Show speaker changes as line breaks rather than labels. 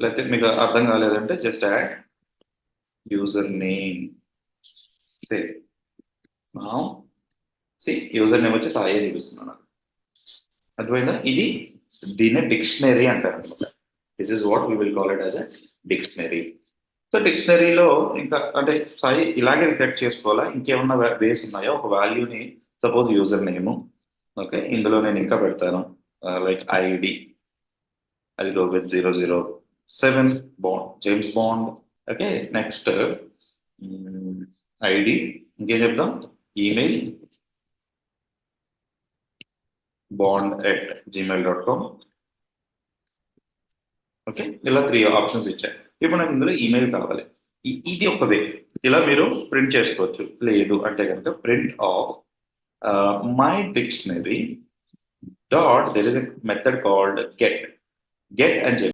లేకపోతే మీకు అర్థం కాలేదంటే just add user name save. నా యూజర్ నేమ్ వచ్చి సాయి అని చూపిస్తున్నాను. అర్థమైందా? ఇది దీన్ని డిక్షనరీ అంటారు అనమాట. This is what we will call it as a dictionary. So డిక్షనరీలో ఇంకా అంటే సాయి ఇలాగే రికరెక్ట్ చేసుకోవాలా, ఇంకేమన్నా వేస్ ఉన్నాయా? ఒక వాల్యూని సపోజ్ యూజర్ నేమ్, ఓకే, ఇందులో నేను ఇంకా పెడతాను లైక్ ఐడి, అది go with 007 bond, James bond. Okay, next ID, ఇంకేం చెప్తాం, ఈమెయిల్ bond@gmail.com. ఓకే, ఇలా 3 ఆప్షన్స్ ఇచ్చాయి. ఇప్పుడు నాకు ఇందులో ఈమెయిల్ కావాలి. ఇది ఒక వే, ఇలా మీరు ప్రింట్ చేసుకోవచ్చు. లేదు అంటే కనుక print of my dictionary dot there is a method called get అని చెప్పి